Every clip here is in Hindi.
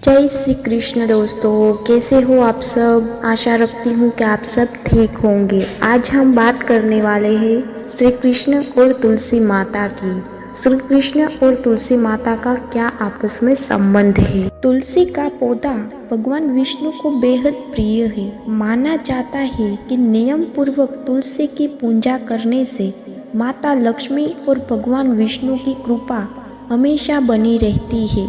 जय श्री कृष्ण दोस्तों, कैसे हो आप सब। आशा रखती हूँ कि आप सब ठीक होंगे। आज हम बात करने वाले हैं श्री कृष्ण और तुलसी माता की। श्री कृष्ण और तुलसी माता का क्या आपस में संबंध है। तुलसी का पौधा भगवान विष्णु को बेहद प्रिय है। माना जाता है कि नियम पूर्वक तुलसी की पूजा करने से माता लक्ष्मी और भगवान विष्णु की कृपा हमेशा बनी रहती है।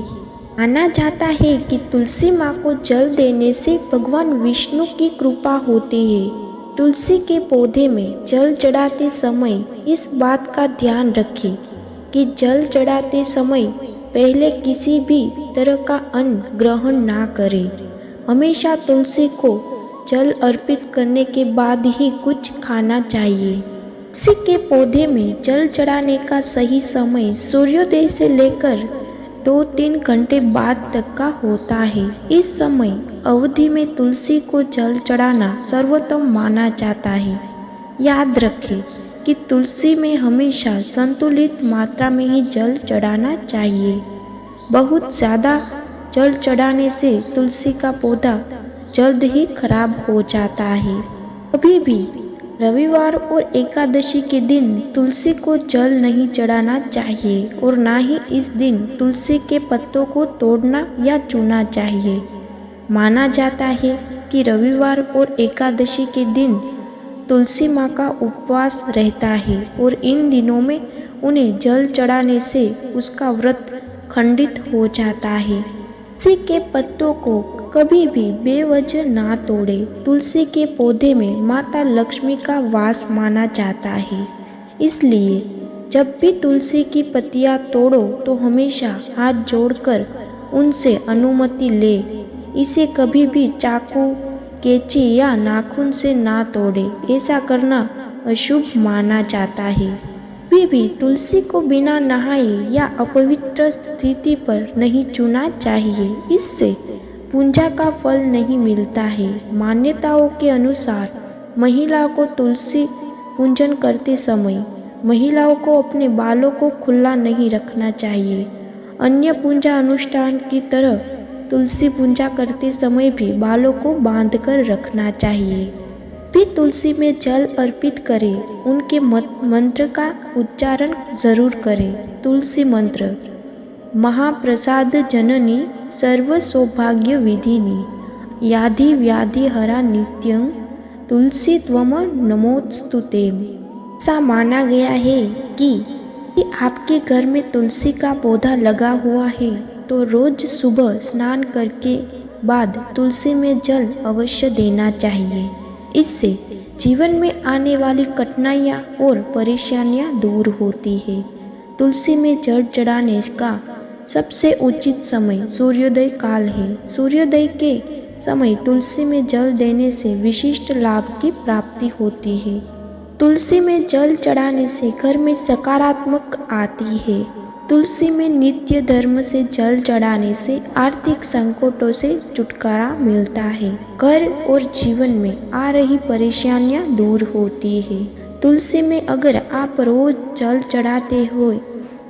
माना जाता है कि तुलसी माँ को जल देने से भगवान विष्णु की कृपा होती है। तुलसी के पौधे में जल चढ़ाते समय इस बात का ध्यान रखें कि जल चढ़ाते समय पहले किसी भी तरह का अन्न ग्रहण ना करें। हमेशा तुलसी को जल अर्पित करने के बाद ही कुछ खाना चाहिए। तुलसी के पौधे में जल चढ़ाने का सही समय सूर्योदय से लेकर 2-3 घंटे बाद तक का होता है। इस समय अवधि में तुलसी को जल चढ़ाना सर्वोत्तम माना जाता है। याद रखें कि तुलसी में हमेशा संतुलित मात्रा में ही जल चढ़ाना चाहिए। बहुत ज़्यादा जल चढ़ाने से तुलसी का पौधा जल्द ही खराब हो जाता है। कभी भी रविवार और एकादशी के दिन तुलसी को जल नहीं चढ़ाना चाहिए और ना ही इस दिन तुलसी के पत्तों को तोड़ना या चूना चाहिए। माना जाता है कि रविवार और एकादशी के दिन तुलसी माँ का उपवास रहता है और इन दिनों में उन्हें जल चढ़ाने से उसका व्रत खंडित हो जाता है। तुलसी के पत्तों को कभी भी बेवजह ना तोड़े। तुलसी के पौधे में माता लक्ष्मी का वास माना जाता है, इसलिए जब भी तुलसी की पत्तियां तोड़ो तो हमेशा हाथ जोड़कर उनसे अनुमति ले। इसे कभी भी चाकू, कैंची या नाखून से ना तोड़े। ऐसा करना अशुभ माना जाता है। कभी भी तुलसी को बिना नहाए या अपवित्र स्थिति पर नहीं छूना चाहिए। इससे पूजा का फल नहीं मिलता है। मान्यताओं के अनुसार महिलाओं को तुलसी पूजन करते समय महिलाओं को अपने बालों को खुला नहीं रखना चाहिए। अन्य पूजा अनुष्ठान की तरह तुलसी पूजा करते समय भी बालों को बांधकर रखना चाहिए। भी तुलसी में जल अर्पित करें, उनके मंत्र का उच्चारण जरूर करें। तुलसी मंत्र: महाप्रसाद जननी सर्व सौभाग्य विधिनी याधि व्याधि हरा नित्यं तुलसी त्वम नमोस्तुते। ऐसा माना गया है कि आपके घर में तुलसी का पौधा लगा हुआ है तो रोज सुबह स्नान करके बाद तुलसी में जल अवश्य देना चाहिए। इससे जीवन में आने वाली कठिनाइयाँ और परेशानियाँ दूर होती है। तुलसी में जल चढ़ाने का सबसे उचित समय सूर्योदय काल है। सूर्योदय के समय तुलसी में जल देने से विशिष्ट लाभ की प्राप्ति होती है। तुलसी में जल चढ़ाने से घर में सकारात्मक आती है। तुलसी में नित्य धर्म से जल चढ़ाने से आर्थिक संकटों से छुटकारा मिलता है। घर और जीवन में आ रही परेशानियां दूर होती है। तुलसी में अगर आप रोज जल चढ़ाते हो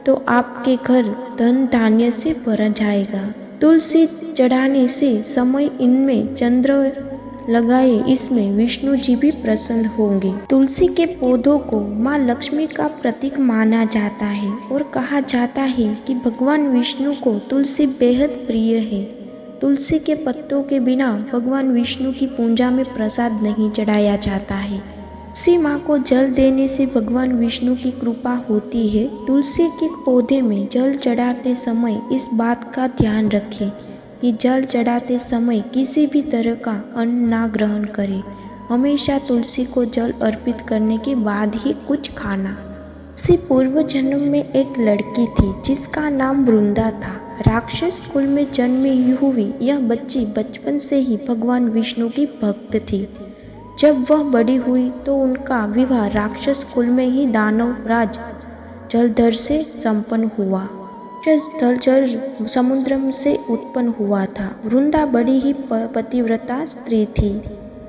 तो आपके घर धन धान्य से भर जाएगा। तुलसी चढ़ाने से समय इनमें चंद्र लगाए, इसमें विष्णु जी भी प्रसन्न होंगे। तुलसी के पौधों को माँ लक्ष्मी का प्रतीक माना जाता है और कहा जाता है कि भगवान विष्णु को तुलसी बेहद प्रिय है। तुलसी के पत्तों के बिना भगवान विष्णु की पूजा में प्रसाद नहीं चढ़ाया जाता है। तुलसी माँ को जल देने से भगवान विष्णु की कृपा होती है। तुलसी के पौधे में जल चढ़ाते समय इस बात का ध्यान रखें कि जल चढ़ाते समय किसी भी तरह का अन्न ना ग्रहण करें। हमेशा तुलसी को जल अर्पित करने के बाद ही कुछ खाना। तुलसी पूर्व जन्म में एक लड़की थी जिसका नाम वृंदा था। राक्षस कुल में जन्मी हुई यह बच्ची बचपन से ही भगवान विष्णु की भक्त थी। जब वह बड़ी हुई तो उनका विवाह राक्षस कुल में ही दानव राज जलधर से संपन्न हुआ। जल समुद्र से उत्पन्न हुआ था। वृंदा बड़ी ही पतिव्रता स्त्री थी।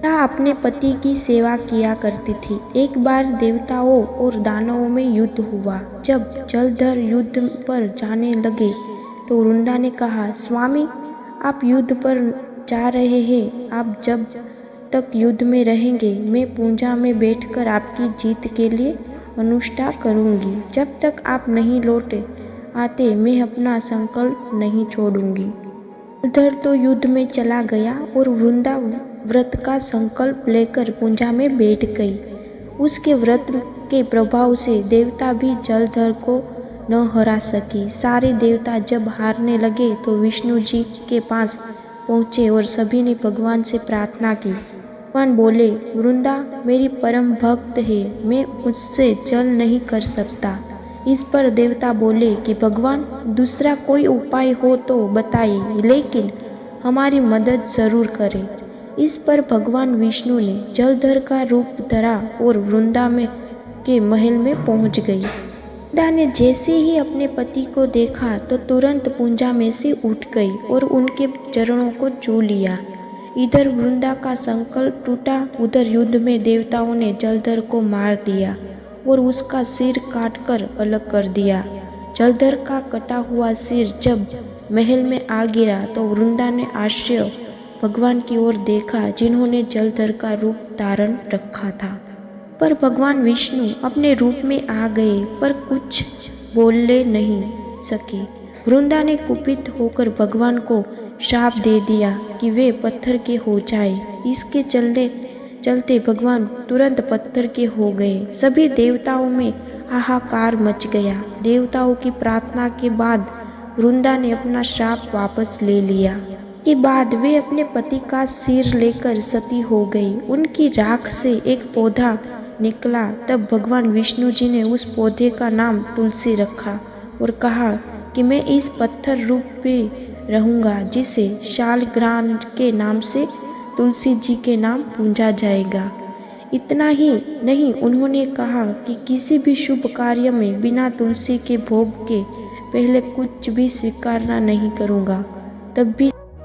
वह अपने पति की सेवा किया करती थी। एक बार देवताओं और दानवों में युद्ध हुआ। जब जलधर युद्ध पर जाने लगे तो वृंदा ने कहा, स्वामी आप युद्ध पर जा रहे हैं। आप जब तक युद्ध में रहेंगे मैं पूजा में बैठकर आपकी जीत के लिए अनुष्ठान करूंगी। जब तक आप नहीं लौटे आते मैं अपना संकल्प नहीं छोड़ूंगी। उधर तो युद्ध में चला गया और वृंदा व्रत का संकल्प लेकर पूजा में बैठ गई। उसके व्रत के प्रभाव से देवता भी जलधर को न हरा सकी। सारे देवता जब हारने लगे तो विष्णु जी के पास पहुँचे और सभी ने भगवान से प्रार्थना की। भगवान बोले, वृंदा मेरी परम भक्त है, मैं उससे जल नहीं कर सकता। इस पर देवता बोले कि भगवान दूसरा कोई उपाय हो तो बताइए, लेकिन हमारी मदद जरूर करें। इस पर भगवान विष्णु ने जलधर का रूप धरा और वृंदा में के महल में पहुंच गई। वृंदा ने जैसे ही अपने पति को देखा तो तुरंत पूजा में से उठ गई और उनके चरणों को छू लिया। इधर वृंदा का संकल्प टूटा, उधर युद्ध में देवताओं ने जलधर को मार दिया और उसका सिर काटकर अलग कर दिया। जलधर का कटा हुआ सिर जब महल में आ गिरा तो वृंदा ने आश्चर्य भगवान की ओर देखा, जिन्होंने जलधर का रूप धारण रखा था। पर भगवान विष्णु अपने रूप में आ गए पर कुछ बोलने नहीं सके। वृंदा ने कुपित होकर भगवान को शाप दे दिया कि वे पत्थर के हो जाए। इसके चलते भगवान तुरंत पत्थर के हो गए। सभी देवताओं में हाहाकार मच गया। देवताओं की प्रार्थना के बाद वृंदा ने अपना शाप वापस ले लिया। के बाद वे अपने पति का सिर लेकर सती हो गई। उनकी राख से एक पौधा निकला। तब भगवान विष्णु जी ने उस पौधे का नाम तुलसी रखा और कहा कि मैं इस पत्थर रूप में रहूँगा, जिसे शालग्राम के नाम से तुलसी जी के नाम पूजा जाएगा। इतना ही नहीं, उन्होंने कहा कि किसी भी शुभ कार्य में बिना तुलसी के भोग के पहले कुछ भी स्वीकारना नहीं करूँगा। तब भी